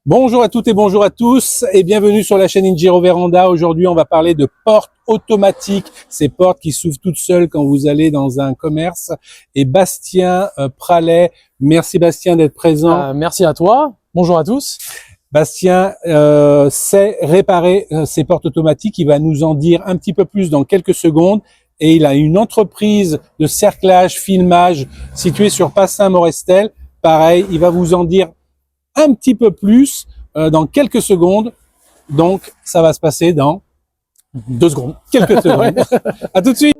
Bonjour à toutes et bonjour à tous et bienvenue sur la chaîne Ingiro Véranda. Aujourd'hui, on va parler de portes automatiques, ces portes qui s'ouvrent toutes seules quand vous allez dans un commerce. Et Bastien Pralet, merci Bastien d'être présent. Merci à toi, bonjour à tous. Bastien sait réparer ces portes automatiques, il va nous en dire un petit peu plus dans quelques secondes. Et il a une entreprise de cerclage, filmage située sur Passin-Morestel. Pareil, il va vous en dire un petit peu plus dans quelques secondes. Donc, ça va se passer dans 2 secondes. Quelques secondes. Ouais. À tout de suite.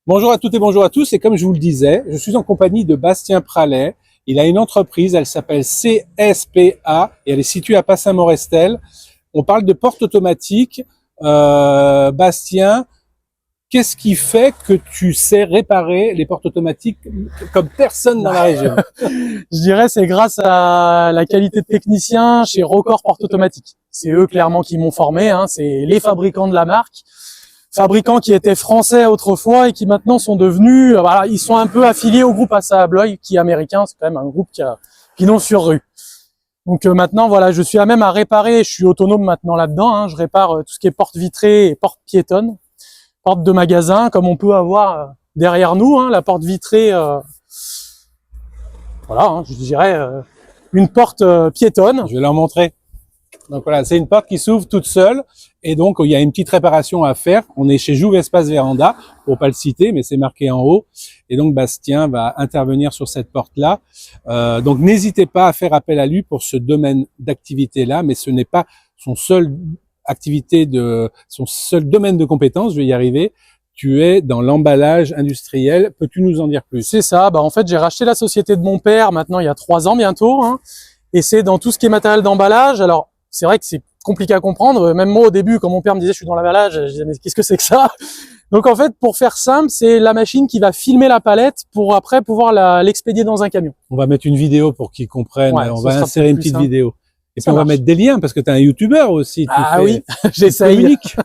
Bonjour à toutes et bonjour à tous. Et comme je vous le disais, je suis en compagnie de Bastien Pralet. Il a une entreprise, elle s'appelle CSPA et elle est située à Passin-Morestel. On parle de portes automatiques. Bastien, qu'est-ce qui fait que tu sais réparer les portes automatiques comme personne dans la région? Je dirais c'est grâce à la qualité de technicien chez Record Portes Automatiques. C'est eux clairement qui m'ont formé, hein. C'est les fabricants de la marque. Fabricants qui étaient français autrefois et qui maintenant sont devenus, voilà, ils sont un peu affiliés au groupe Assa Abloy qui est américain, c'est quand même un groupe qui a pignon sur rue. Donc maintenant voilà, je suis à même à réparer, je suis autonome maintenant là-dedans, hein. Je répare tout ce qui est portes vitrées et portes piétonnes. Porte de magasin, comme on peut avoir derrière nous, hein, la porte vitrée, voilà, hein, je dirais une porte piétonne. Je vais leur montrer. Donc voilà, c'est une porte qui s'ouvre toute seule et donc il y a une petite réparation à faire. On est chez Jouve Espace Véranda, pour pas le citer, mais c'est marqué en haut. Et donc Bastien va intervenir sur cette porte-là. Donc n'hésitez pas à faire appel à lui pour ce domaine d'activité-là, mais ce n'est pas son seul son seul domaine de compétence, je vais y arriver. Tu es dans l'emballage industriel. Peux-tu nous en dire plus? C'est ça. En fait, j'ai racheté la société de mon père maintenant il y a 3 ans bientôt, hein, et c'est dans tout ce qui est matériel d'emballage. Alors, c'est vrai que c'est compliqué à comprendre. Même moi, au début, quand mon père me disait je suis dans l'emballage, je disais mais qu'est-ce que c'est que ça? Donc en fait, pour faire simple, c'est la machine qui va filmer la palette pour après pouvoir l'expédier dans un camion. On va mettre une vidéo pour qu'ils comprennent. Ouais, on va insérer une petite vidéo. Et puis ça on va marche. mettre des liens parce que tu es un youtubeur aussi. Oui, Tu j'essaye. communiques.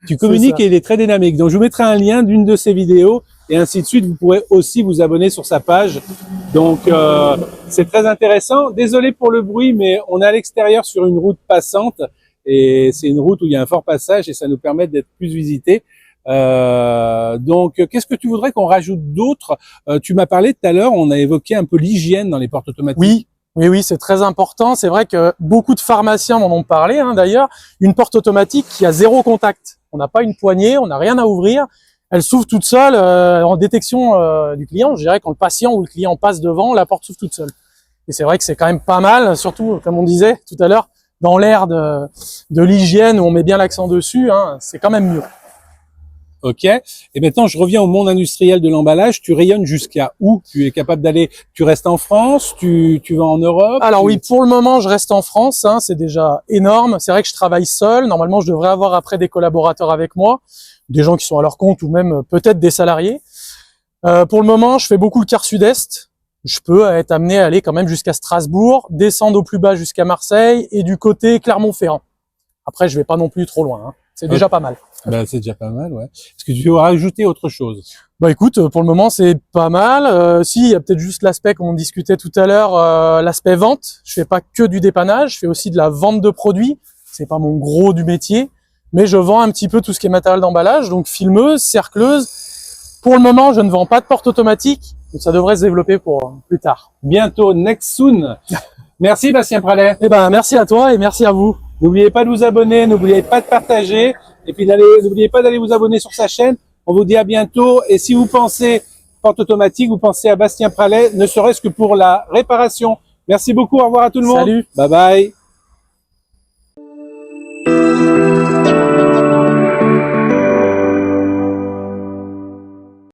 Tu communiques et il est très dynamique. Donc je vous mettrai un lien d'une de ses vidéos et ainsi de suite. Vous pourrez aussi vous abonner sur sa page. Donc c'est très intéressant. Désolé pour le bruit, mais on est à l'extérieur sur une route passante et c'est une route où il y a un fort passage et ça nous permet d'être plus visités. Donc qu'est-ce que tu voudrais qu'on rajoute d'autre? Tu m'as parlé tout à l'heure, on a évoqué un peu l'hygiène dans les portes automatiques. Oui, c'est très important. C'est vrai que beaucoup de pharmaciens m'en ont parlé, hein, d'ailleurs. Une porte automatique qui a 0 contact. On n'a pas une poignée, on n'a rien à ouvrir. Elle s'ouvre toute seule en détection du client. Je dirais quand le patient ou le client passe devant, la porte s'ouvre toute seule. Et c'est vrai que c'est quand même pas mal, surtout, comme on disait tout à l'heure, dans l'ère de l'hygiène où on met bien l'accent dessus, hein, c'est quand même mieux. Ok. Et maintenant, je reviens au monde industriel de l'emballage. Tu rayonnes jusqu'à où? Tu es capable d'aller, tu restes en France, tu vas en Europe? Alors oui, pour le moment, je reste en France, hein, c'est déjà énorme. C'est vrai que je travaille seul. Normalement, je devrais avoir après des collaborateurs avec moi, des gens qui sont à leur compte ou même peut-être des salariés. Pour le moment, je fais beaucoup le quart sud-est. Je peux être amené à aller quand même jusqu'à Strasbourg, descendre au plus bas jusqu'à Marseille et du côté Clermont-Ferrand. Après, je vais pas non plus trop loin, hein. C'est déjà pas mal. C'est déjà pas mal, ouais. Est-ce que tu veux rajouter autre chose? Écoute, pour le moment, c'est pas mal. Si, il y a peut-être juste l'aspect, comme on discutait tout à l'heure, l'aspect vente. Je fais pas que du dépannage, je fais aussi de la vente de produits. C'est pas mon gros du métier, mais je vends un petit peu tout ce qui est matériel d'emballage, donc filmeuse, cercleuse. Pour le moment, je ne vends pas de porte automatique, donc ça devrait se développer pour plus tard. Bientôt, next soon. Merci Bastien Pralet. Merci à toi et merci à vous. N'oubliez pas de vous abonner, n'oubliez pas de partager, et puis n'oubliez pas d'aller vous abonner sur sa chaîne. On vous dit à bientôt. Et si vous pensez porte automatique, vous pensez à Bastien Pralet, ne serait-ce que pour la réparation. Merci beaucoup, au revoir à tout le monde. Salut. Bye bye.